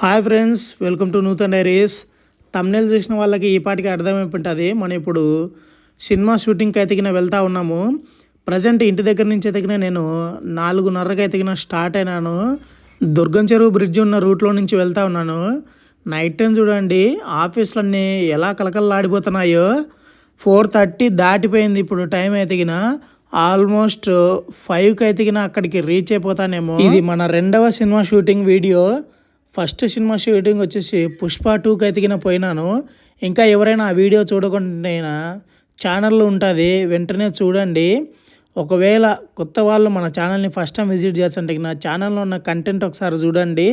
Hi friends, welcome to Nutan diaries. Thumbnail చూసిన వాళ్ళకి ఈ పాటికి అర్థమైపోతుంది. మనం ఇప్పుడు సినిమా షూటింగ్కి అయితే వెళ్తూ ఉన్నాము. ప్రజెంట్ ఇంటి దగ్గర నుంచి అయితే నేను 4:30కి అయితే స్టార్ట్ అయినాను. దుర్గం చెరువు బ్రిడ్జ్ ఉన్న రూట్లో నుంచి వెళ్తూ ఉన్నాను. నైట్ టైం చూడండి ఆఫీసులన్నీ ఎలా కలకలలాడిపోతున్నాయో. 4:30 దాటిపోయింది ఇప్పుడు టైం అయితే ఆల్మోస్ట్ 5కి అయితే అక్కడికి రీచ్ అయిపోతానేమో. ఇది మన రెండవ cinema shooting video. First cinema shooting వచ్చేసి పుష్ప 2కి అయితే పోయినాను. ఇంకా ఎవరైనా ఆ వీడియో చూడకుండా ఛానల్లో ఉంటుంది, వెంటనే చూడండి. ఒకవేళ కొత్త వాళ్ళు మన ఛానల్ని ఫస్ట్ టైం విజిట్ చేస్తుంటే నా ఛానల్లో ఉన్న కంటెంట్ ఒకసారి చూడండి.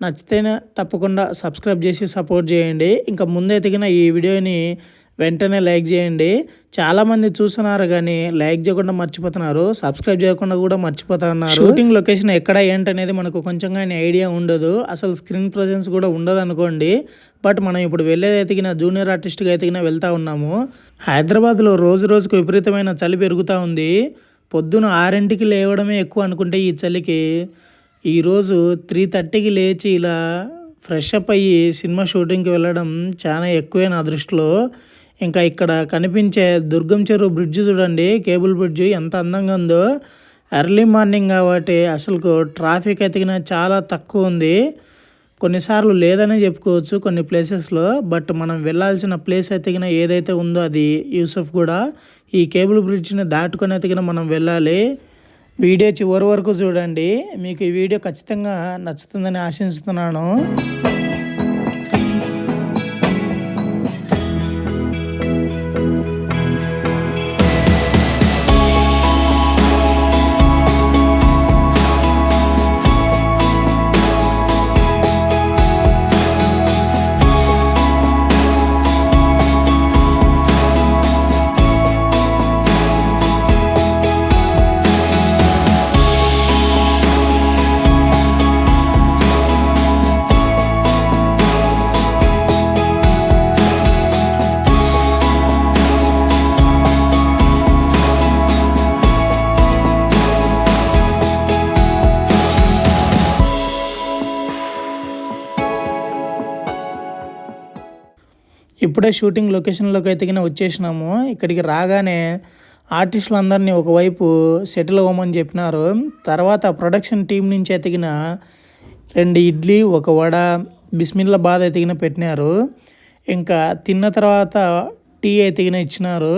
నచ్చితేనే తప్పకుండా సబ్స్క్రైబ్ చేసి సపోర్ట్ చేయండి. ఇంకా ముందైతే ఈ వీడియోని వెంటనే లైక్ చేయండి. చాలామంది చూస్తున్నారు కానీ లైక్ చేయకుండా మర్చిపోతున్నారు, సబ్స్క్రైబ్ చేయకుండా కూడా మర్చిపోతున్నారు. షూటింగ్ లొకేషన్ ఎక్కడ ఏంటనేది మనకు కొంచెం కానీ ఐడియా ఉండదు, అసలు స్క్రీన్ ప్రజెన్స్ కూడా ఉండదు అనుకోండి. బట్ మనం ఇప్పుడు వెళ్ళేది అయితే జూనియర్ ఆర్టిస్ట్గా అయితే వెళ్తూ ఉన్నాము. హైదరాబాద్లో రోజు రోజుకు విపరీతమైన చలి పెరుగుతూ ఉంది. పొద్దున 6ంటికి లేవడమే ఎక్కువ అనుకుంటే ఈ చలికి ఈరోజు 3:30కి లేచి ఇలా ఫ్రెష్ అప్ అయ్యి సినిమా షూటింగ్కి వెళ్ళడం చాలా ఎక్కువే నా దృష్టిలో. ఇంకా ఇక్కడ కనిపించే దుర్గం చెరువు బ్రిడ్జ్ చూడండి, కేబుల్ బ్రిడ్జ్ ఎంత అందంగా ఉందో. ఎర్లీ మార్నింగ్ కాబట్టి అసలు ట్రాఫిక్ అయితే చాలా తక్కువ ఉంది. కొన్నిసార్లు లేదనే చెప్పుకోవచ్చు కొన్ని ప్లేసెస్లో. బట్ మనం వెళ్ళాల్సిన ప్లేస్ అయితే ఏదైతే ఉందో అది యూసఫ్ కూడా. ఈ కేబుల్ బ్రిడ్జ్ని దాటుకొని అయితే మనం వెళ్ళాలి. వీడియో చివరి వరకు చూడండి, మీకు ఈ వీడియో ఖచ్చితంగా నచ్చుతుందని ఆశిస్తున్నాను. ఇప్పుడే షూటింగ్ లొకేషన్లోకి అయితే వచ్చేసినాము. ఇక్కడికి రాగానే ఆర్టిస్టులు అందరినీ ఒకవైపు సెటిల్ అవ్వమని చెప్పినారు. తర్వాత ప్రొడక్షన్ టీం నుంచి అయితే 2 ఇడ్లీ 1 వడ బిస్మిల్లాబాద్ అయితే పెట్టినారు. ఇంకా తిన్న తర్వాత టీ అయితే ఇచ్చినారు.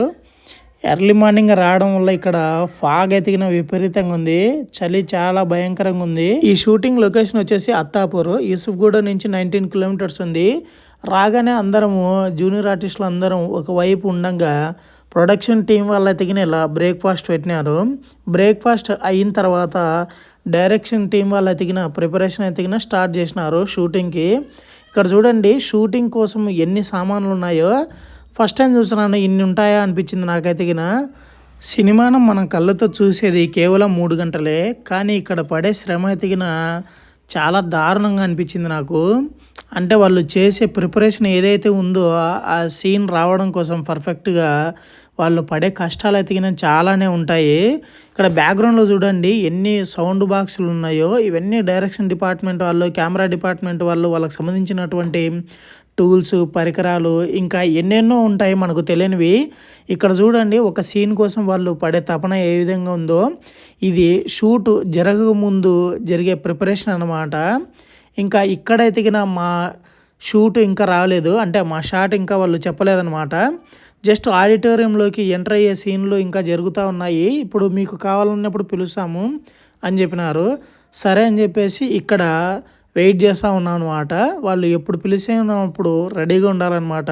ఎర్లీ మార్నింగ్ రావడం వల్ల ఇక్కడ ఫాగ్ అయితే విపరీతంగా ఉంది, చలి చాలా భయంకరంగా ఉంది. ఈ షూటింగ్ లొకేషన్ వచ్చేసి అత్తాపూర్, యూసుఫ్గూడ నుంచి 19 కిలోమీటర్స్ ఉంది. రాగానే అందరము జూనియర్ ఆర్టిస్టులు అందరం ఒకవైపు ఉండగా ప్రొడక్షన్ టీం వాళ్ళు అయితే ఇలా బ్రేక్ఫాస్ట్ పెట్టినారు. బ్రేక్ఫాస్ట్ అయిన తర్వాత డైరెక్షన్ టీం వాళ్ళు అయితే ప్రిపరేషన్ అయితే స్టార్ట్ చేసినారు షూటింగ్కి. ఇక్కడ చూడండి షూటింగ్ కోసం ఎన్ని సామాన్లు ఉన్నాయో ఫస్ట్ టైం చూస్తున్నాను. ఇన్ని ఉంటాయా అనిపించింది నాకైతే. సినిమాను మనం కళ్ళతో చూసేది కేవలం 3 గంటలే, కానీ ఇక్కడ పడే శ్రమ అయితే చాలా దారుణంగా అనిపించింది నాకు. అంటే వాళ్ళు చేసే ప్రిపరేషన్ ఏదైతే ఉందో ఆ సీన్ రావడం కోసం పర్ఫెక్ట్గా వాళ్ళు పడే కష్టాలు అయితే చాలానే ఉంటాయి. ఇక్కడ బ్యాక్గ్రౌండ్లో చూడండి ఎన్ని సౌండ్ బాక్సులు ఉన్నాయో. ఇవన్నీ డైరెక్షన్ డిపార్ట్మెంట్ వాళ్ళు, కెమెరా డిపార్ట్మెంట్ వాళ్ళు, వాళ్ళకి సంబంధించినటువంటి టూల్స్, పరికరాలు ఇంకా ఎన్నెన్నో ఉంటాయి మనకు తెలియనివి. ఇక్కడ చూడండి ఒక సీన్ కోసం వాళ్ళు పడే తపన ఏ విధంగా ఉందో. ఇది షూట్ జరగకముందు జరిగే ప్రిపరేషన్ అన్నమాట. ఇంకా ఇక్కడైతే మా షూట్ ఇంకా రాలేదు, అంటే మా షాట్ ఇంకా వాళ్ళు చెప్పలేదన్నమాట. జస్ట్ ఆడిటోరియంలోకి ఎంటర్ అయ్యే సీన్లు ఇంకా జరుగుతూ ఉన్నాయి, ఇప్పుడు మీకు కావాలన్నప్పుడు పిలుస్తాము అని చెప్పినారు. సరే అని చెప్పేసి ఇక్కడ వెయిట్ చేస్తూ ఉన్నాం అనమాట. వాళ్ళు ఎప్పుడు పిలిచినప్పుడు రెడీగా ఉండాలన్నమాట.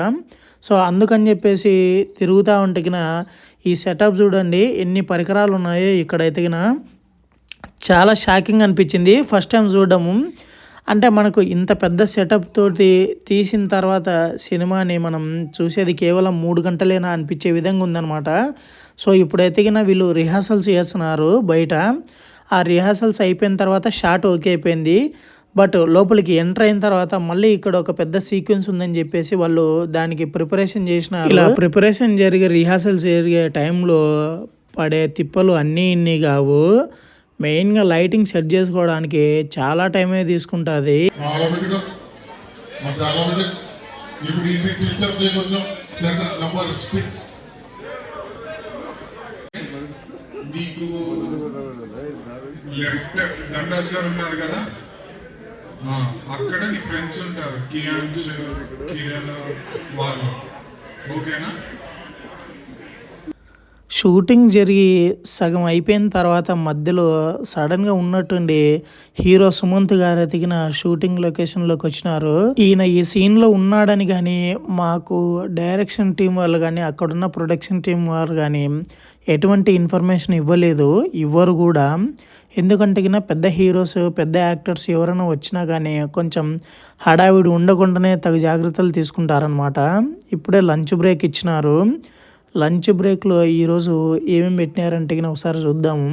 సో అందుకని చెప్పేసి తిరుగుతూ ఉంటే ఈ సెటప్ చూడండి ఎన్ని పరికరాలు ఉన్నాయో. ఇక్కడైతే చాలా షాకింగ్ అనిపించింది ఫస్ట్ టైం చూడడము. అంటే మనకు ఇంత పెద్ద సెటప్ తోటి తీసిన తర్వాత సినిమాని మనం చూసేది కేవలం 3 గంటలేనా అనిపించే విధంగా ఉందన్నమాట. సో ఇప్పుడైతే వీళ్ళు రిహార్సల్స్ చేస్తున్నారు బయట. ఆ రిహార్సల్స్ అయిపోయిన తర్వాత షాట్ ఓకే అయిపోయింది. బట్ లోపలికి ఎంటర్ అయిన తర్వాత మళ్ళీ ఇక్కడ ఒక పెద్ద సీక్వెన్స్ ఉందని చెప్పేసి వాళ్ళు దానికి ప్రిపరేషన్ చేసినారు. ఇలా ప్రిపరేషన్ జరిగే రిహార్సల్స్ జరిగే టైంలో పడే తిప్పలు అన్నీ ఇన్ని కావు. మెయిన్గా లైటింగ్ సెట్ చేసుకోవడానికి చాలా టైమే తీసుకుంటుంది. ಮತ್ತೆ అలాగే ఇప్పుడు ఇది టిల్టప్ చేయ కొంచెం సెంటర్ నంబర్ 6 మీకు లెఫ్ట్ దండాజ్ గారు ఉన్నారు కదా, అక్కడ నీ ఫ్రెండ్స్ ఉంటారు, కియాన్స్ కిరణ్ వాళ్ళు. ఓకేనా? షూటింగ్ జరిగి సగం అయిపోయిన తర్వాత మధ్యలో సడన్గా ఉన్నట్టుండి హీరో సుమంత్ గారు ఎతికిన షూటింగ్ లొకేషన్లోకి వచ్చినారు. ఈయన ఈ సీన్లో ఉన్నాడని కానీ మాకు డైరెక్షన్ టీం వాళ్ళు కానీ అక్కడున్న ప్రొడక్షన్ టీం వారు కానీ ఎటువంటి ఇన్ఫర్మేషన్ ఇవ్వరు కూడా. ఎందుకంటే పెద్ద హీరోస్ పెద్ద యాక్టర్స్ ఎవరైనా వచ్చినా కానీ కొంచెం హడావిడి ఉండకుండానే తగు జాగ్రత్తలు తీసుకుంటారనమాట. ఇప్పుడే లంచ్ బ్రేక్ ఇచ్చినారు. లంచ్ బ్రేక్లో ఈరోజు ఏమేమి పెట్టినారంటే ఒకసారి చూద్దాము.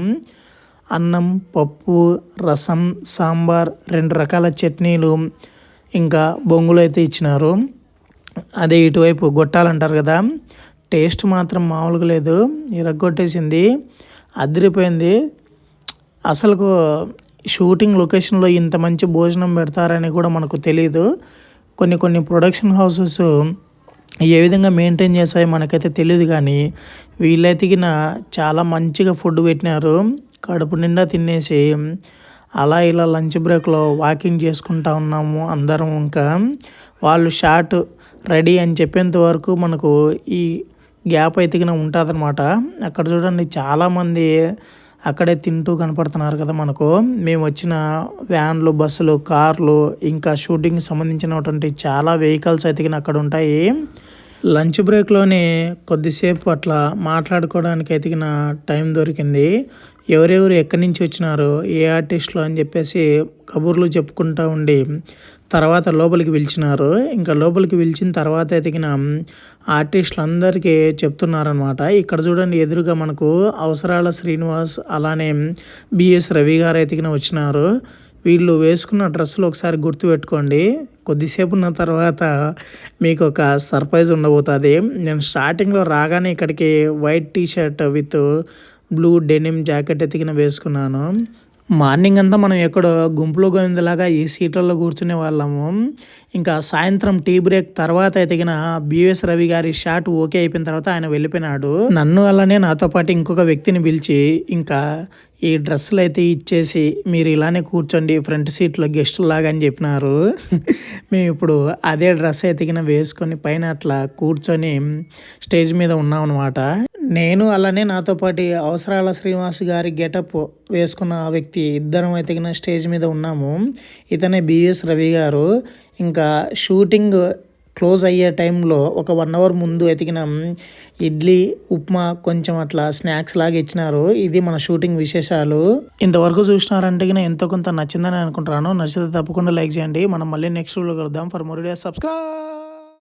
అన్నం, పప్పు, రసం, సాంబార్, 2 రకాల చట్నీలు, ఇంకా బొంగులు అయితే ఇచ్చినారు. అదే ఇటువైపు గొట్టాలంటారు కదా, టేస్ట్ మాత్రం మామూలుగా లేదు, ఇరగ్గొట్టేసింది, అదిరిపోయింది. అసలు షూటింగ్ లొకేషన్లో ఇంత మంచి భోజనం పెడతారని కూడా మనకు తెలియదు. కొన్ని ప్రొడక్షన్ హౌసెస్ ఏ విధంగా మెయింటైన్ చేస్తాయో మనకైతే తెలియదు, కానీ వీళ్ళైతే చాలా మంచిగా ఫుడ్ పెట్టినారు. కడుపు నిండా తినేసి అలా ఇలా లంచ్ బ్రేక్లో వాకింగ్ చేసుకుంటా ఉన్నాము అందరం. ఇంకా వాళ్ళు షాట్ రెడీ అని చెప్పేంత వరకు మనకు ఈ గ్యాప్ అయితే ఉంటుందన్నమాట. అక్కడ చూడండి చాలామంది అక్కడే తింటూ కనపడుతున్నారు కదా మనకు. మేము వచ్చిన వ్యాన్లు, బస్సులు, కార్లు, ఇంకా షూటింగ్కి సంబంధించినటువంటి చాలా వెహికల్స్ అయితే అక్కడ ఉంటాయి. లంచ్ బ్రేక్లోనే కొద్దిసేపు అట్లా మాట్లాడుకోవడానికి అయితే టైం దొరికింది. ఎవరెవరు ఎక్కడి నుంచి వచ్చినారు, ఏ ఆర్టిస్టులు అని చెప్పేసి కబుర్లు చెప్పుకుంటూ ఉండి తర్వాత లోపలికి పిలిచినారు. ఇంకా లోపలికి పిలిచిన తర్వాత అయితే ఆర్టిస్టులు అందరికీ చెప్తున్నారనమాట. ఇక్కడ చూడండి ఎదురుగా మనకు అవసరాల శ్రీనివాస్, అలానే బిఎస్ రవి గారు అయితే వచ్చినారు. వీళ్ళు వేసుకున్న డ్రెస్సులు ఒకసారి గుర్తుపెట్టుకోండి. కొద్దిసేపు ఉన్న తర్వాత మీకు ఒక సర్ప్రైజ్ ఉండబోతుంది. నేను స్టార్టింగ్లో రాగానే ఇక్కడికి white T-shirt with blue denim jacket ఎతికిన వేసుకున్నాను. మార్నింగ్ అంతా మనం ఎక్కడో గుంపులో గోవిందలాగా ఈ సీట్లలో కూర్చునే వాళ్ళము. ఇంకా సాయంత్రం టీ బ్రేక్ తర్వాత ఎతికిన బిఎస్ రవి గారి షాట్ ఓకే అయిపోయిన తర్వాత ఆయన వెళ్ళిపోయినాడు. నన్ను అలానే నాతో పాటు ఇంకొక వ్యక్తిని పిలిచి ఇంకా ఈ డ్రెస్సులు అయితే ఇచ్చేసి మీరు ఇలానే కూర్చోండి ఫ్రంట్ సీట్లో గెస్టులు లాగా అని చెప్పినారు. మేము ఇప్పుడు అదే డ్రెస్ ఎతికిన వేసుకొని పైన అట్లా కూర్చొని స్టేజ్ మీద ఉన్నాం అనమాట. నేను అలానే నాతో పాటు అవసరాల శ్రీనివాస్ గారి గెటప్ వేసుకున్న వ్యక్తి ఇద్దరం అయితే స్టేజ్ మీద ఉన్నాము. ఇతనే బిఎస్ రవి గారు. ఇంకా షూటింగ్ క్లోజ్ అయ్యే టైంలో ఒక 1 అవర్ ముందు ఎతికిన ఇడ్లీ, ఉప్మా, కొంచెం అట్లా స్నాక్స్ లాగా ఇచ్చినారు. ఇది మన షూటింగ్ విశేషాలు. ఇంతవరకు చూసినారంటే ఎంతో కొంత నచ్చిందని అనుకుంటున్నాను. నచ్చితే తప్పకుండా లైక్ చేయండి. మనం మళ్ళీ నెక్స్ట్ వీడియోలో కలుద్దాం. For more videos subscribe.